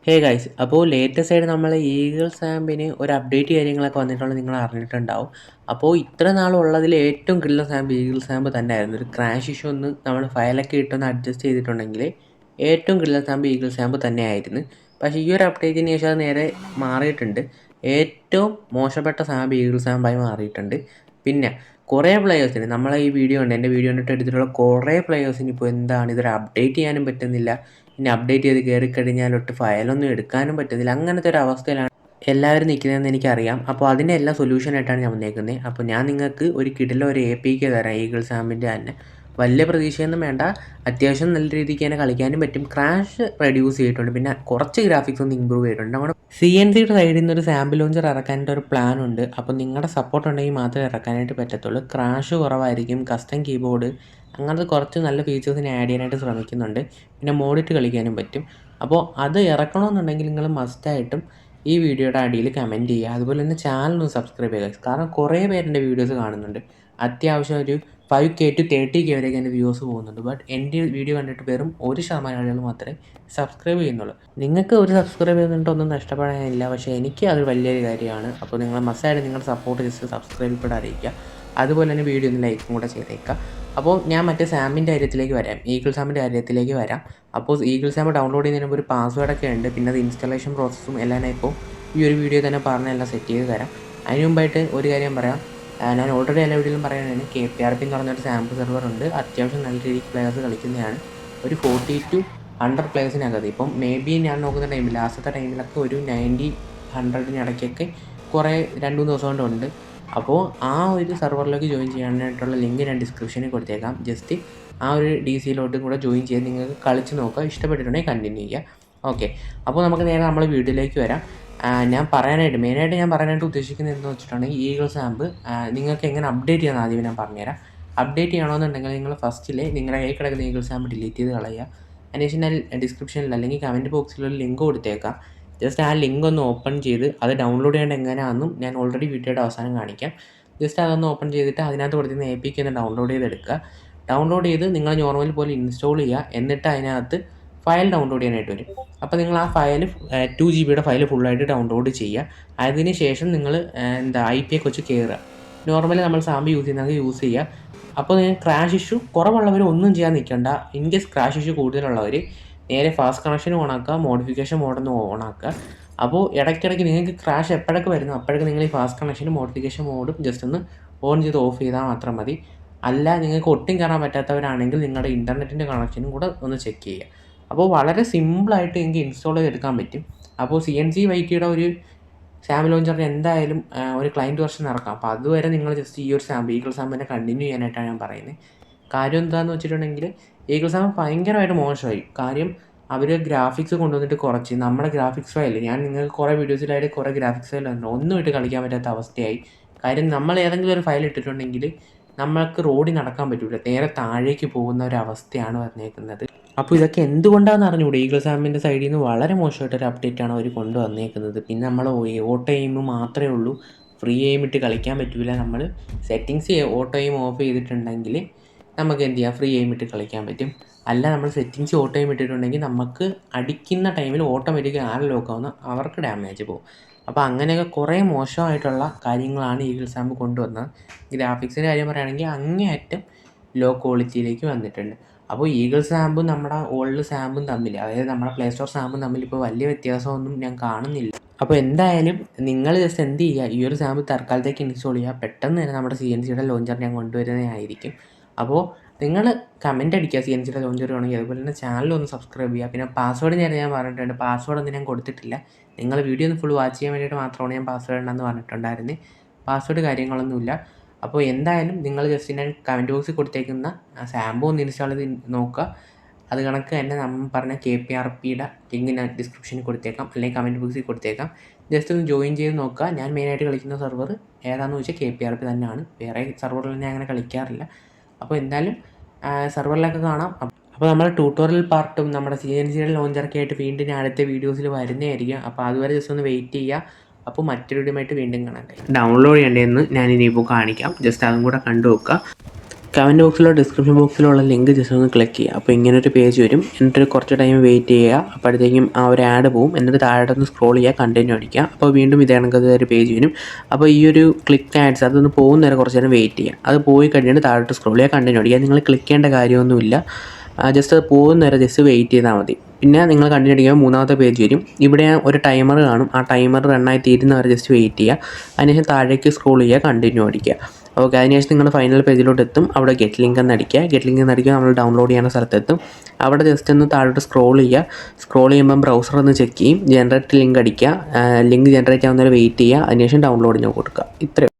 Hey guys, അപ്പോൾ latest ആയിട്ട് നമ്മൾ ഈഗിൾ സാമ്പിന് ഒരു അപ്ഡേറ്റ് കാര്യങ്ങളൊക്കെ വന്നിട്ടുള്ളത് നിങ്ങൾ അറിഞ്ഞിട്ടുണ്ടാവും. അപ്പോൾ ഇത്ര നാളുള്ളതിൽ ഏറ്റവും കിടിലൻ സാമ്പ് ഈഗിൾ സാമ്പ് തന്നെയായിരുന്നു. ഒരു ക്രാഷ് ഇഷ്യൂ ഒന്ന് നമ്മൾ ഫയലൊക്കെ ഇട്ടൊന്ന് അഡ്ജസ്റ്റ് ചെയ്തിട്ടുണ്ടെങ്കിൽ ഏറ്റവും കിടിലൻ സാമ്പ് ഈഗിൾ സാമ്പ് തന്നെയായിരുന്നു. പക്ഷേ ഈ ഒരു അപ്ഡേറ്റിന് ശേഷം അത് നേരെ മാറിയിട്ടുണ്ട്. ഏറ്റവും മോശപ്പെട്ട സാമ്പ് ഈഗിൾ സാമ്പായി മാറിയിട്ടുണ്ട്. പിന്നെ കുറേ പ്ലെയേഴ്സിന് നമ്മളെ ഈ വീഡിയോ ഉണ്ട്, എൻ്റെ വീഡിയോ കണ്ടിട്ട് എടുത്തിട്ടുള്ള കുറേ പ്ലെയേഴ്സിന് ഇപ്പോൾ എന്താണ് ഇതൊരു അപ്ഡേറ്റ് ചെയ്യാനും പറ്റുന്നില്ല. പിന്നെ അപ്ഡേറ്റ് ചെയ്ത് കയറിക്കഴിഞ്ഞാലൊട്ട് ഫയലൊന്നും എടുക്കാനും പറ്റുന്നില്ല. അങ്ങനത്തെ ഒരു അവസ്ഥയിലാണ് എല്ലാവരും നിൽക്കുന്നതെന്ന് എനിക്കറിയാം. അപ്പോൾ അതിൻ്റെ എല്ലാം സൊല്യൂഷനായിട്ടാണ് ഞാൻ വന്നേക്കുന്നത്. അപ്പോൾ ഞാൻ നിങ്ങൾക്ക് ഒരു കിടിലൻ ഒരു APK തരാം ഈഗിൾ സാമ്പിൻ്റെ തന്നെ. വലിയ പ്രതീക്ഷയൊന്നും വേണ്ട, അത്യാവശ്യം നല്ല രീതിക്ക് തന്നെ കളിക്കാനും പറ്റും. ക്രാഷ് റെഡ്യൂസ് ചെയ്തിട്ടുണ്ട്, പിന്നെ കുറച്ച് ഗ്രാഫിക്സ് ഒന്ന് ഇമ്പ്രൂവ് ചെയ്തിട്ടുണ്ട്. നമ്മുടെ CNCയുടെ സൈഡിൽ നിന്ന് ഒരു സാമ്പിൾ ലോഞ്ചർ ഇറക്കാനായിട്ട് ഒരു പ്ലാൻ ഉണ്ട്. അപ്പോൾ നിങ്ങളുടെ സപ്പോർട്ട് ഉണ്ടെങ്കിൽ മാത്രമേ ഇറക്കാനായിട്ട് പറ്റത്തുള്ളൂ. ക്രാഷ് കുറവായിരിക്കും, കസ്റ്റം കീബോർഡ്, അങ്ങനത്തെ കുറച്ച് നല്ല ഫീച്ചേഴ്സിനെ ആഡ് ചെയ്യാനായിട്ട് ശ്രമിക്കുന്നുണ്ട്. പിന്നെ മോഡിട്ട് കളിക്കാനും പറ്റും. അപ്പോൾ അത് ഇറക്കണമെന്നുണ്ടെങ്കിൽ നിങ്ങൾ മസ്റ്റായിട്ടും ഈ വീഡിയോയുടെ അടിയിൽ കമൻറ്റ് ചെയ്യുക. അതുപോലെ തന്നെ ചാനൽ സബ്സ്ക്രൈബ് ചെയ്യുക. കാരണം കുറേ പേരെൻ്റെ വീഡിയോസ് കാണുന്നുണ്ട്. അത്യാവശ്യം ഒരു 5K to 30K വരെയൊക്കെ എൻ്റെ വ്യൂസ് പോകുന്നുണ്ട്. ബട്ട് എൻ്റെ വീഡിയോ കണ്ടിട്ട് വെറും 1% ആളുകൾ മാത്രമേ സബ്സ്ക്രൈബ് ചെയ്യുന്നുള്ളൂ. നിങ്ങൾക്ക് ഒരു സബ്സ്ക്രൈബ് ചെയ്യുന്നിട്ടൊന്നും നഷ്ടപ്പെടാനില്ല, പക്ഷേ എനിക്ക് അത് വലിയൊരു കാര്യമാണ്. അപ്പോൾ നിങ്ങൾ മസ്റ്റായിട്ട് നിങ്ങളുടെ സപ്പോർട്ട് ജസ്റ്റ് സബ്സ്ക്രൈബ് കൂടെ അറിയിക്കുക. അതുപോലെ തന്നെ വീഡിയോ ഒന്ന് ലൈക്കും കൂടെ ചെയ്തേക്കുക. അപ്പോൾ ഞാൻ മറ്റേ സാമ്പിൻ്റെ കാര്യത്തിലേക്ക് വരാം, ഈഗിൾ സാമ്പിൻ്റെ കാര്യത്തിലേക്ക് വരാം. അപ്പോൾ ഈഗിൾ സാമ്പ് ഡൗൺലോഡ് ചെയ്യുന്നതിന് മുമ്പ് ഒരു പാസ്വേഡൊക്കെ ഉണ്ട്. പിന്നെ അത് ഇൻസ്റ്റാളേഷൻ പ്രോസസ്സും എല്ലാം ഞാൻ ഇപ്പോൾ ഈ ഒരു വീഡിയോ തന്നെ പറഞ്ഞ് എല്ലാം സെറ്റ് ചെയ്ത് തരാം. അതിന് മുമ്പായിട്ട് ഒരു കാര്യം പറയാം. ഞാൻ ഓൾറെഡി എല്ലാ വീഡിയോയിലും പറയുന്നതാണ്, KPRP എന്ന് പറഞ്ഞൊരു സാമ്പിൾ സെർവർ ഉണ്ട്. അത്യാവശ്യം നല്ല രീതിക്ക് പ്ലെയേഴ്സ് കളിക്കുന്നതാണ്. ഒരു 40 to 100 പ്ലെയേഴ്സിനകത്ത്. ഇപ്പം മേ ബി ഞാൻ നോക്കുന്ന ടൈമിൽ ലാസ്റ്റത്തെ ടൈമിലൊക്കെ ഒരു 90-100 ഇടയ്ക്കൊക്കെ കുറേ 2-3 ദിവസം കൊണ്ടുണ്ട്. അപ്പോൾ ആ ഒരു സെർവറിലേക്ക് ജോയിൻ ചെയ്യാനായിട്ടുള്ള ലിങ്ക് ഞാൻ ഡിസ്ക്രിപ്ഷനിൽ കൊടുത്തേക്കാം. ജസ്റ്റ് ആ ഒരു DCയിലോട്ടും കൂടെ ജോയിൻ ചെയ്ത് നിങ്ങൾക്ക് കളിച്ച് നോക്കുക. ഇഷ്ടപ്പെട്ടിട്ടുണ്ടെങ്കിൽ കണ്ടിന്യൂ ചെയ്യുക. ഓക്കെ, അപ്പോൾ നമുക്ക് നേരെ നമ്മൾ വീഡിയോയിലേക്ക് വരാം. ഞാൻ മെയിനായിട്ട് ഞാൻ പറയാനായിട്ട് ഉദ്ദേശിക്കുന്നത് എന്താണെന്ന് വെച്ചിട്ടുണ്ടെങ്കിൽ ഈഗിൾ സാമ്പ് നിങ്ങൾക്ക് എങ്ങനെ അപ്ഡേറ്റ് ചെയ്യാമെന്ന് ആദ്യം ഞാൻ പറഞ്ഞുതരാം. അപ്ഡേറ്റ് ചെയ്യണമെന്നുണ്ടെങ്കിൽ നിങ്ങൾ ഫസ്റ്റിലെ നിങ്ങളുടെ കയ്യിൽ കിടക്കുന്ന ഈഗിൾ സാമ്പ് ഡിലീറ്റ് ചെയ്ത് കളയുക. അതിനുശേഷം ഞാൻ ഡിസ്ക്രിപ്ഷനിൽ അല്ലെങ്കിൽ കമൻറ്റ് ബോക്സിൽ ഒരു ലിങ്ക് കൊടുത്തേക്കാം. ജസ്റ്റ് ആ ലിങ്ക് ഒന്ന് ഓപ്പൺ ചെയ്ത് അത് ഡൗൺലോഡ് ചെയ്യേണ്ട എങ്ങനെയാണെന്നും ഞാൻ ഓൾറെഡി വീഡിയോയുടെ അവസാനം കാണിക്കാം. ജസ്റ്റ് അതൊന്ന് ഓപ്പൺ ചെയ്തിട്ട് അതിനകത്ത് കൊടുത്തിരുന്ന APK ഒന്ന് ഡൗൺലോഡ് ചെയ്തെടുക്കുക. ഡൗൺലോഡ് ചെയ്ത് നിങ്ങൾ നോർമൽ പോലെ ഇൻസ്റ്റാൾ ചെയ്യുക. എന്നിട്ട് അതിനകത്ത് ഫയൽ ഡൗൺലോഡ് ചെയ്യാനായിട്ട് വരും. അപ്പോൾ നിങ്ങൾ ആ ഫയൽ 2 GB ഫയൽ ഫുള്ളായിട്ട് ഡൗൺലോഡ് ചെയ്യുക. അതിന് ശേഷം നിങ്ങൾ IPയൊക്കെ വെച്ച് കയറുക. നോർമലി നമ്മൾ സാമ്പ് യൂസ് ചെയ്യുന്നത് യൂസ് ചെയ്യുക. അപ്പോൾ നിങ്ങൾക്ക് ക്രാഷ് ഇഷ്യൂ കുറവുള്ളവർ ഒന്നും ചെയ്യാൻ നിൽക്കണ്ട. ഇൻ കേസ് ക്രാഷ് ഇഷ്യൂ കൂടുതലുള്ളവർ നേരെ ഫാസ്റ്റ് കണക്ഷൻ ഓണാക്കുക, മോഡിഫിക്കേഷൻ മോഡൊന്ന് ഓണാക്കുക. അപ്പോൾ ഇടയ്ക്കിടയ്ക്ക് നിങ്ങൾക്ക് ക്രാഷ് എപ്പോഴൊക്കെ വരുന്നു അപ്പോഴൊക്കെ നിങ്ങൾ ഈ ഫാസ്റ്റ് കണക്ഷനും മോഡിഫിക്കേഷൻ മോഡും ജസ്റ്റ് ഒന്ന് ഓൺ ചെയ്ത് ഓഫ് ചെയ്താൽ മാത്രം മതി. അല്ല നിങ്ങൾക്ക് ഒട്ടും കയറാൻ പറ്റാത്തവരാണെങ്കിൽ നിങ്ങളുടെ ഇൻ്റർനെറ്റിൻ്റെ കണക്ഷനും കൂടെ ഒന്ന് ചെക്ക് ചെയ്യുക. അപ്പോൾ വളരെ സിമ്പിളായിട്ട് എനിക്ക് ഇൻസ്റ്റാൾ ചെയ്തെടുക്കാൻ പറ്റും. അപ്പോൾ CNC-YTയുടെ ഒരു സാമ്പ് ലോഞ്ചറിന് എന്തായാലും ഒരു ക്ലയൻറ്റ് വെർഷൻ ഇറക്കാം. അപ്പോൾ അതുവരെ നിങ്ങൾ ജസ്റ്റ് ഈ ഒരു ഈഗിൾ സാമ്പിനെ കണ്ടിന്യൂ ചെയ്യാനായിട്ടാണ് ഞാൻ പറയുന്നത്. കാര്യം എന്താണെന്ന് വെച്ചിട്ടുണ്ടെങ്കിൽ ഈഗിൾ സാമ്പ് ഭയങ്കരമായിട്ട് മോശമായി. കാര്യം അവർ ഗ്രാഫിക്സ് കൊണ്ടുവന്നിട്ട് കുറച്ച് നമ്മുടെ ഗ്രാഫിക്സ് ഫയൽ, ഞാൻ നിങ്ങൾക്ക് കുറേ വീഡിയോസിലായിട്ട് കുറേ ഗ്രാഫിക്സ് ഫയൽ ഉണ്ട്, ഒന്നും ഇട്ട് കളിക്കാൻ പറ്റാത്ത അവസ്ഥയായി. കാര്യം നമ്മൾ ഏതെങ്കിലും ഒരു ഫയൽ ഇട്ടിട്ടുണ്ടെങ്കിൽ നമ്മൾക്ക് റോഡിൽ നടക്കാൻ പറ്റില്ല, നേരെ താഴേക്ക് പോകുന്ന ഒരു അവസ്ഥയാണ് വന്നേക്കുന്നത്. അപ്പോൾ ഇതൊക്കെ എന്തുകൊണ്ടാണെന്ന് അറിഞ്ഞുകൂടെ. ഈഗിൾ സാമ്പിൻ്റെ സൈഡിൽ നിന്ന് വളരെ മോശമായിട്ടൊരു അപ്ഡേറ്റാണ് അവർ കൊണ്ടുവന്നേക്കുന്നത്. പിന്നെ നമ്മൾ ഓട്ടോ എയിം മാത്രമേ ഉള്ളൂ, ഫ്രീ എയിം ഇട്ട് കളിക്കാൻ പറ്റില്ല. നമ്മൾ സെറ്റിങ്സ് ഓട്ടോ എയിം ഓഫ് ചെയ്തിട്ടുണ്ടെങ്കിൽ നമുക്ക് എന്ത് ചെയ്യാം, ഫ്രീ എയിം ഇട്ട് കളിക്കാൻ പറ്റും. അല്ല നമ്മൾ സെറ്റിങ്സ് ഓട്ടോ എയിം ഇട്ടിട്ടുണ്ടെങ്കിൽ നമുക്ക് അടിക്കുന്ന ടൈമിൽ ഓട്ടോമാറ്റിക് ആര് ലോക്കാവുന്ന അവർക്ക് ഡാമേജ് പോകും. അപ്പോൾ അങ്ങനെയൊക്കെ കുറേ മോശമായിട്ടുള്ള കാര്യങ്ങളാണ് ഈഗിൾ സാമ്പ് കൊണ്ടുവന്നത്. ഗ്രാഫിക്സിൻ്റെ കാര്യം പറയുകയാണെങ്കിൽ അങ്ങേയറ്റം ലോ ക്വാളിറ്റിയിലേക്ക് വന്നിട്ടുണ്ട്. അപ്പോൾ ഈഗിൾ സാമ്പും നമ്മുടെ ഓൾഡ് സാമ്പും തമ്മിൽ, അതായത് നമ്മുടെ പ്ലേ സ്റ്റോർ സാമ്പും തമ്മിൽ ഇപ്പോൾ വലിയ വ്യത്യാസമൊന്നും ഞാൻ കാണുന്നില്ല. അപ്പോൾ എന്തായാലും നിങ്ങൾ ജസ്റ്റ് എന്ത് ചെയ്യുക, ഈ ഒരു സാമ്പ് തൽക്കാലത്തേക്ക് ഇൻസ്റ്റാൾ ചെയ്യുക. പെട്ടെന്ന് തന്നെ നമ്മുടെ CNCയുടെ ലോഞ്ചർ ഞാൻ കൊണ്ടുവരുന്നതായിരിക്കും. അപ്പോൾ നിങ്ങൾ കമൻറ്റ് അടിക്കുക CNCയുടെ ലോഞ്ചർ വേണമെങ്കിൽ. അതുപോലെ തന്നെ ചാനലൊന്ന് സബ്സ്ക്രൈബ് ചെയ്യുക. പിന്നെ പാസ്വേഡ് ഞാൻ പറഞ്ഞിട്ടുണ്ട്. പാസ്വേഡ് ഒന്നും ഞാൻ കൊടുത്തിട്ടില്ല. നിങ്ങൾ വീഡിയോ ഒന്ന് ഫുൾ വാച്ച് ചെയ്യാൻ വേണ്ടിയിട്ട് മാത്രമാണ് ഞാൻ പാസ്വേഡ് ഉണ്ടെന്ന് പറഞ്ഞിട്ടുണ്ടായിരുന്നത്. പാസ്വേഡ് കാര്യങ്ങളൊന്നുമില്ല. അപ്പോൾ എന്തായാലും നിങ്ങൾ ജസ്റ്റ് ഞാൻ കമൻറ്റ് ബോക്സിൽ കൊടുത്തേക്കുന്ന സാമ്പ് ഒന്ന് ഇൻസ്റ്റാൾ ചെയ്ത് നോക്കുക. അത് കണക്ക് തന്നെ നമ്മൾ പറഞ്ഞ KPRPയുടെ ലിങ്ക് ഞാൻ ഡിസ്ക്രിപ്ഷനിൽ കൊടുത്തേക്കാം, അല്ലെങ്കിൽ കമൻറ്റ് ബോക്സിൽ കൊടുത്തേക്കാം. ജസ്റ്റ് ഒന്ന് ജോയിൻ ചെയ്ത് നോക്കുക. ഞാൻ മെയിനായിട്ട് കളിക്കുന്ന സെർവർ ഏതാണെന്ന് വെച്ചാൽ KPRP തന്നെയാണ്. വേറെ സെർവറിൽ ഞാൻ അങ്ങനെ കളിക്കാറില്ല. അപ്പോൾ എന്തായാലും സെർവറിലൊക്കെ കാണാം. അപ്പോൾ നമ്മുടെ ട്യൂട്ടോറിയൽ പാർട്ടും നമ്മുടെ CNCയുടെ ലോഞ്ചറൊക്കെ ആയിട്ട് വീണ്ടും ഞാൻ അടുത്ത വീഡിയോസിൽ വരുന്നതായിരിക്കും. അപ്പോൾ അതുവരെ ജസ്റ്റ് ഒന്ന് വെയിറ്റ് ചെയ്യുക. അപ്പോൾ മറ്റൊരു വീഡിയോയുമായിട്ട് വീണ്ടും കാണാം. ഡൗൺലോഡ് ചെയ്യേണ്ടതെന്ന് ഞാൻ ഇനിയിപ്പോൾ കാണിക്കാം. ജസ്റ്റ് അതും കൂടെ കണ്ടു നോക്കുക. കമൻറ്റ് ബോക്സിലോ ഡിസ്ക്രിപ്ഷൻ ബോക്സിലോ ഉള്ള ലിങ്ക് ജസ്റ്റ് ഒന്ന് ക്ലിക്ക് ചെയ്യുക. അപ്പോൾ ഇങ്ങനൊരു പേജ് വരും. എന്നിട്ട് കുറച്ച് ടൈം വെയിറ്റ് ചെയ്യുക. അപ്പോഴത്തേക്കും ആ ഒരു ആഡ് പോവും. എന്നിട്ട് താഴോട്ടൊന്ന് സ്ക്രോൾ ചെയ്യുക, കണ്ടിന്യൂ അടിക്കുക. അപ്പോൾ വീണ്ടും ഇതേ കണക്കത്തെ ഒരു പേജ് വരും. അപ്പോൾ ഈ ഒരു ക്ലിക്ക് ആഡ്സ് അതൊന്ന് പോകുന്ന നേരം കുറച്ച് നേരം വെയിറ്റ് ചെയ്യുക. അത് പോയി കഴിഞ്ഞിട്ട് താഴോട്ട് സ്ക്രോൾ ചെയ്യുക, കണ്ടിന്യൂ അടിക്കുക. നിങ്ങൾ ക്ലിക്ക് ചെയ്യേണ്ട കാര്യമൊന്നുമില്ല. ജസ്റ്റ് അത് പോകുന്ന നേരം ജസ്റ്റ് വെയിറ്റ് ചെയ്താൽ മതി. പിന്നെ നിങ്ങൾ കണ്ടിന്യൂ അടിക്കുമ്പോൾ മൂന്നാമത്തെ പേജ് വരും. ഇവിടെ ഒരു ടൈമർ കാണും. ആ ടൈമർ റണ്ണായി തീരുന്ന വരെ ജസ്റ്റ് വെയിറ്റ് ചെയ്യുക. അതിനുശേഷം താഴേക്ക് സ്ക്രോൾ ചെയ്യുക, കണ്ടിന്യൂ അടിക്കുക. ഓക്കെ, അതിനുശേഷം നിങ്ങൾ ഫൈനൽ പേജിലോട്ട് എത്തും. അവിടെ ഗെറ്റ് ലിങ്ക് എന്ന് അടിക്കുക. ഗെറ്റ് ലിങ്ക് എന്ന് അടിക്കുക, നമ്മൾ ഡൗൺലോഡ് ചെയ്യുന്ന സ്ഥലത്തെത്തും. അവിടെ ജസ്റ്റ് ഒന്ന് താഴോട്ട് സ്ക്രോൾ ചെയ്യുക. സ്ക്രോൾ ചെയ്യുമ്പം ബ്രൗസർ ഒന്ന് ചെക്ക് ചെയ്യും. ജനറേറ്റ് ലിങ്ക് അടിക്കുക. ലിങ്ക് ജനറേറ്റ് ആവുന്നവരെ വെയിറ്റ് ചെയ്യുക. അതിനുശേഷം ഡൗൺലോഡിന് കൊടുക്കുക. ഇത്രയും.